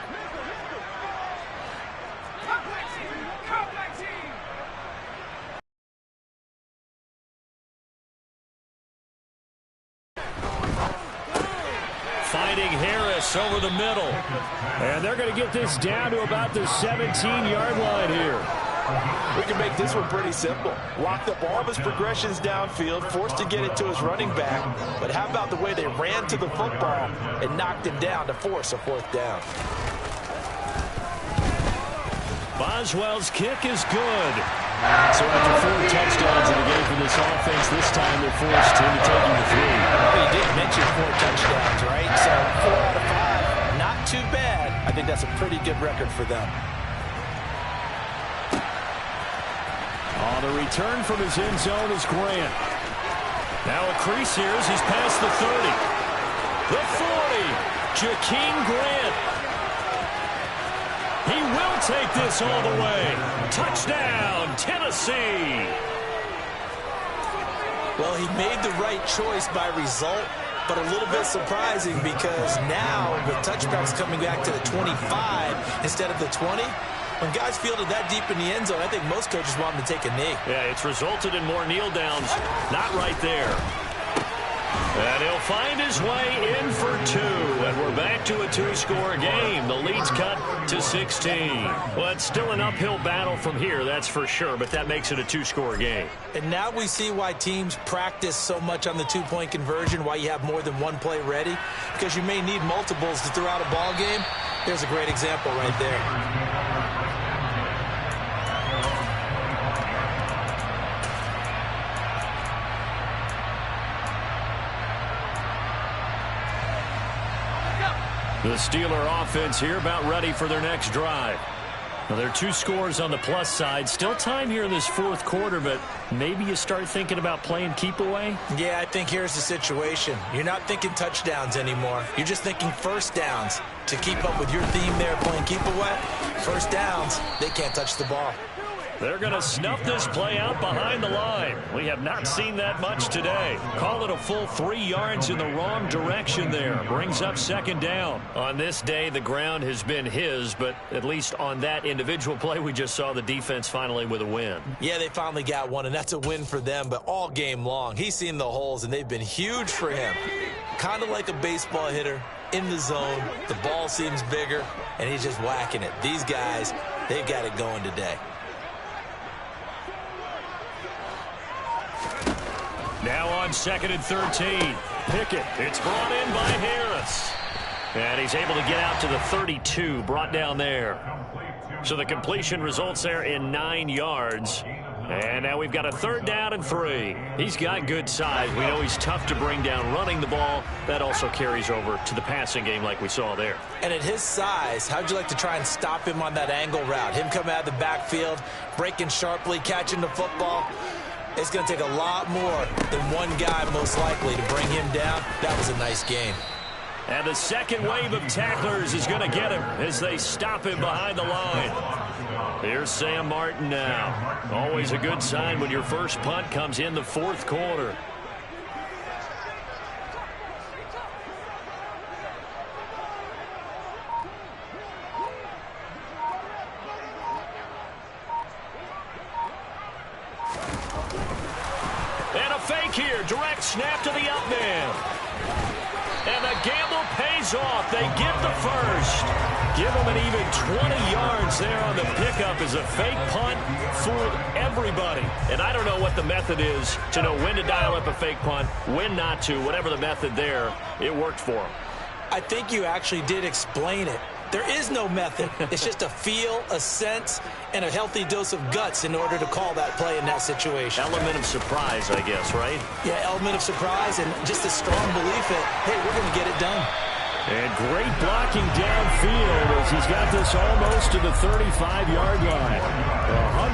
Finding Harris over the middle. And they're going to get this down to about the 17-yard line here. We can make this one pretty simple. Locked up all of his progressions downfield, forced to get it to his running back. But how about the way they ran to the football and knocked him down to force a 4th down? Boswell's kick is good. So after 4 touchdowns in the game for this offense, this time they're forced into taking the 3. Well, you did mention 4 touchdowns, right? So 4 out of 5, not too bad. I think that's a pretty good record for them. On the return from his end zone is Grant. Now a crease here as he's past the 30. The 40. Jakeem Grant. He will take this all the way. Touchdown, Tennessee. Well, he made the right choice by result, but a little bit surprising because now with touchbacks coming back to the 25 instead of the 20, when guys fielded that deep in the end zone, I think most coaches want them to take a knee. Yeah, it's resulted in more kneel downs. Not right there. And he'll find his way in for 2. And we're back to a 2-score game. The lead's cut to 16. Well, it's still an uphill battle from here, that's for sure, but that makes it a 2-score game. And now we see why teams practice so much on the 2-point conversion, why you have more than one play ready, because you may need multiples to throw out a ball game. Here's a great example right there. The Steeler offense here about ready for their next drive. Now, there are 2 scores on the plus side. Still time here in this 4th quarter, but maybe you start thinking about playing keep away? Yeah, I think here's the situation. You're not thinking touchdowns anymore. You're just thinking first downs. To keep up with your theme there, playing keep away, first downs, they can't touch the ball. They're going to snuff this play out behind the line. We have not seen that much today. Call it a full 3 yards in the wrong direction there. Brings up 2nd down. On this day, the ground has been his, but at least on that individual play, we just saw the defense finally with a win. Yeah, they finally got one, and that's a win for them, but all game long, he's seen the holes, and they've been huge for him. Kind of like a baseball hitter in the zone. The ball seems bigger, and he's just whacking it. These guys, they've got it going today. Now on 2nd and 13. Pickett. It's brought in by Harris. And he's able to get out to the 32. Brought down there. So the completion results there in 9 yards. And now we've got a 3rd down and 3. He's got good size. We know he's tough to bring down running the ball. That also carries over to the passing game like we saw there. And at his size, how'd you like to try and stop him on that angle route? Him coming out of the backfield, breaking sharply, catching the football. It's going to take a lot more than one guy, most likely, to bring him down. That was a nice game. And the second wave of tacklers is going to get him as they stop him behind the line. Here's Sam Martin now. Always a good sign when your first punt comes in the 4th quarter. And a fake here. Direct snap to the up man. And the gamble pays off. They get the first. Give them an even 20 yards there on the pickup as a fake punt. Fooled everybody. And I don't know what the method is to know when to dial up a fake punt, when not to. Whatever the method there, it worked for them. I think you actually did explain it. There is no method. It's just a feel, a sense, and a healthy dose of guts in order to call that play in that situation. Element of surprise, I guess, right? Yeah, element of surprise and just a strong belief that, hey, we're going to get it done. And great blocking downfield as he's got this almost to the 35-yard line.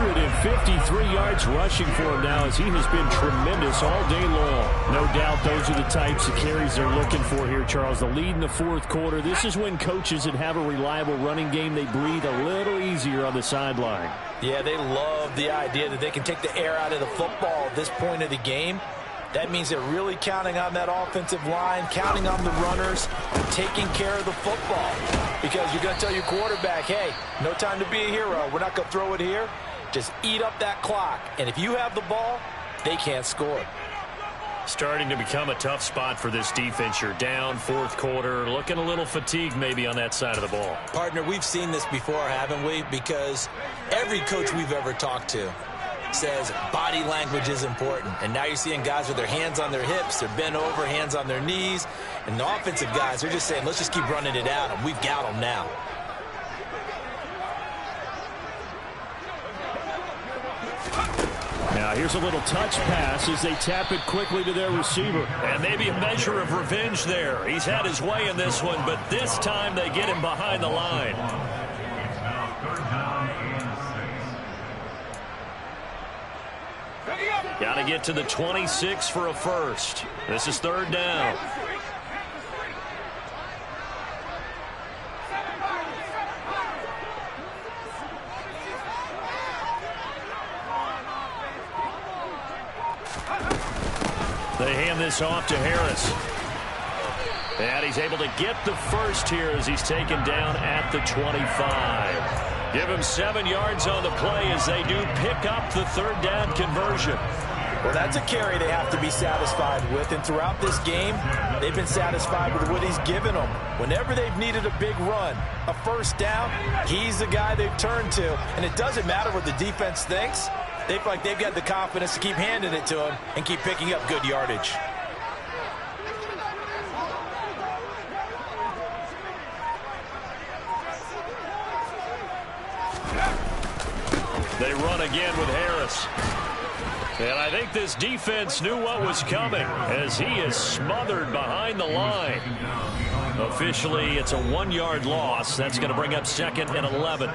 153 yards rushing for him now as he has been tremendous all day long. No doubt those are the types of carries they're looking for here, Charles. The lead in the 4th quarter. This is when coaches that have a reliable running game, they breathe a little easier on the sideline. Yeah, they love the idea that they can take the air out of the football at this point of the game. That means they're really counting on that offensive line, counting on the runners, taking care of the football. Because you're going to tell your quarterback, hey, no time to be a hero. We're not going to throw it here. Just eat up that clock. And if you have the ball, they can't score. Starting to become a tough spot for this defense. You're down 4th quarter, looking a little fatigued maybe on that side of the ball. Partner, we've seen this before, haven't we? Because every coach we've ever talked to says body language is important. And now you're seeing guys with their hands on their hips, they're bent over, hands on their knees. And the offensive guys, they're just saying, let's just keep running it out, and we've got them now. Now here's a little touch pass as they tap it quickly to their receiver. And maybe a measure of revenge there. He's had his way in this one, but this time they get him behind the line. Got to get to the 26 for a first. This is 3rd down. They hand this off to Harris. And he's able to get the first here as he's taken down at the 25. Give him 7 yards on the play as they do pick up the 3rd down conversion. Well, that's a carry they have to be satisfied with. And throughout this game, they've been satisfied with what he's given them. Whenever they've needed a big run, a first down, he's the guy they've turned to. And it doesn't matter what the defense thinks. They feel like they've got the confidence to keep handing it to him and keep picking up good yardage. They run again with Harris. And I think this defense knew what was coming as he is smothered behind the line. Officially, it's a 1-yard loss. That's going to bring up 2nd and 11.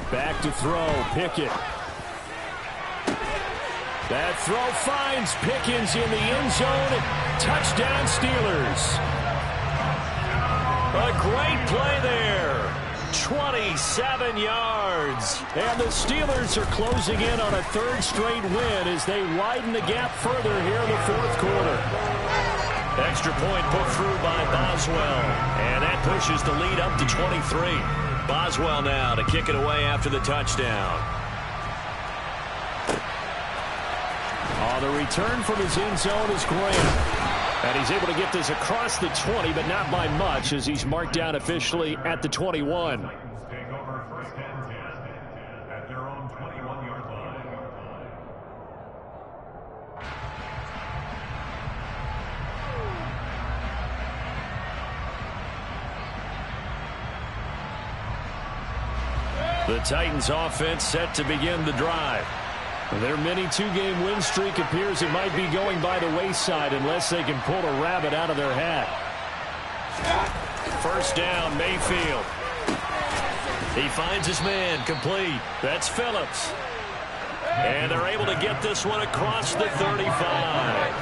Back to throw, Pickett. That throw finds Pickens in the end zone. Touchdown, Steelers. A great play there. 27 yards. And the Steelers are closing in on a 3rd straight win as they widen the gap further here in the 4th quarter. Extra point put through by Boswell. And that pushes the lead up to 23. Boswell now to kick it away after the touchdown. Oh, the return from his end zone is great. And he's able to get this across the 20, but not by much, as he's marked down officially at the 21. The Titans offense set to begin the drive. Their mini two-game win streak appears it might be going by the wayside unless they can pull a rabbit out of their hat. First down, Mayfield. He finds his man, complete. That's Phillips. And they're able to get this one across the 35.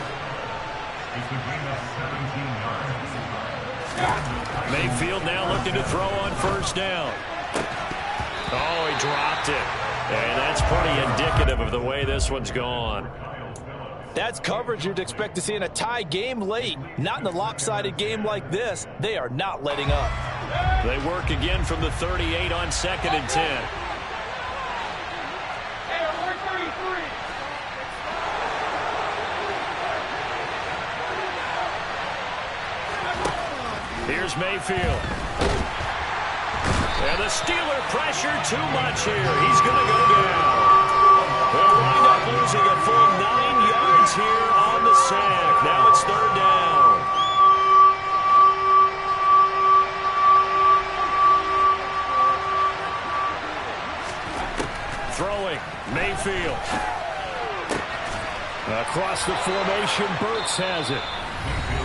Mayfield now looking to throw on first down. Oh, he dropped it. And that's pretty indicative of the way this one's gone. That's coverage you'd expect to see in a tie game late. Not in a lopsided game like this. They are not letting up. They work again from the 38 on 2nd and 10. Here's Mayfield. And the Steeler pressure too much here. He's going to go down. They'll wind up losing a full 9 yards here on the sack. Now it's 3rd down. Throwing, Mayfield. Across the formation, Burks has it.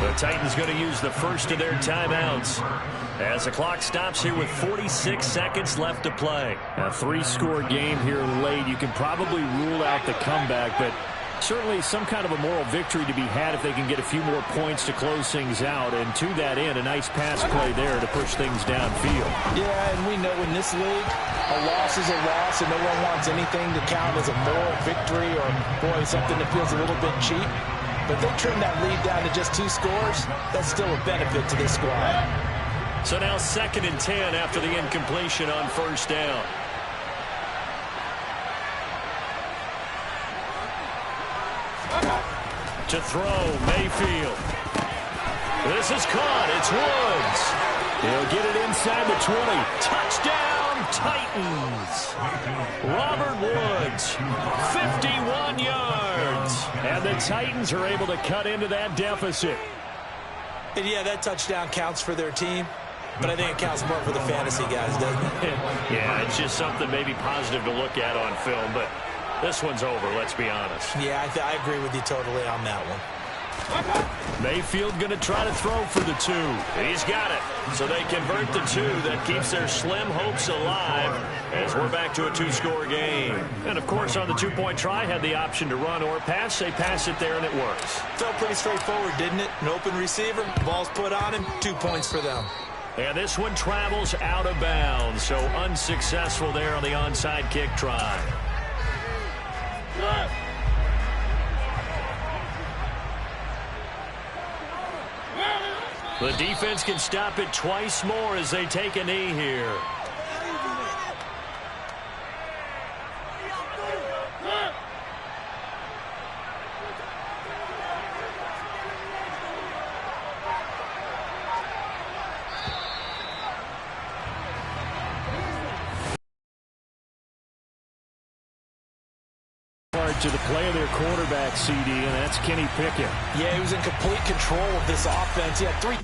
The Titans going to use the first of their timeouts as the clock stops here with 46 seconds left to play. A 3-score game here late. You can probably rule out the comeback, but certainly some kind of a moral victory to be had if they can get a few more points to close things out. And to that end, a nice pass play there to push things downfield. Yeah, and we know in this league, a loss is a loss, and no one wants anything to count as a moral victory or, boy, something that feels a little bit cheap. But they trim that lead down to just 2 scores. That's still a benefit to this squad. So now 2nd and 10 after the incompletion on first down. To throw, Mayfield. This is caught. It's Woods. He'll get it inside the 20. Touchdown, Titans. Robert Woods, 51 yards. And the Titans are able to cut into that deficit. And yeah, that touchdown counts for their team, but I think it counts more for the fantasy guys, doesn't it? Yeah, it's just something maybe positive to look at on film, but this one's over, let's be honest. Yeah, I agree with you totally on that one. Mayfield going to try to throw for the 2. He's got it. So they convert the 2. That keeps their slim hopes alive as we're back to a 2-score game. And, of course, on the 2-point try, had the option to run or pass. They pass it there, and it works. Felt pretty straightforward, didn't it? An open receiver, ball's put on him, 2 points for them. And this one travels out of bounds, so unsuccessful there on the onside kick try. The defense can stop it twice more as they take a knee here. To the play of their quarterback, CD, and that's Kenny Pickett. Yeah, he was in complete control of this offense. He had 3.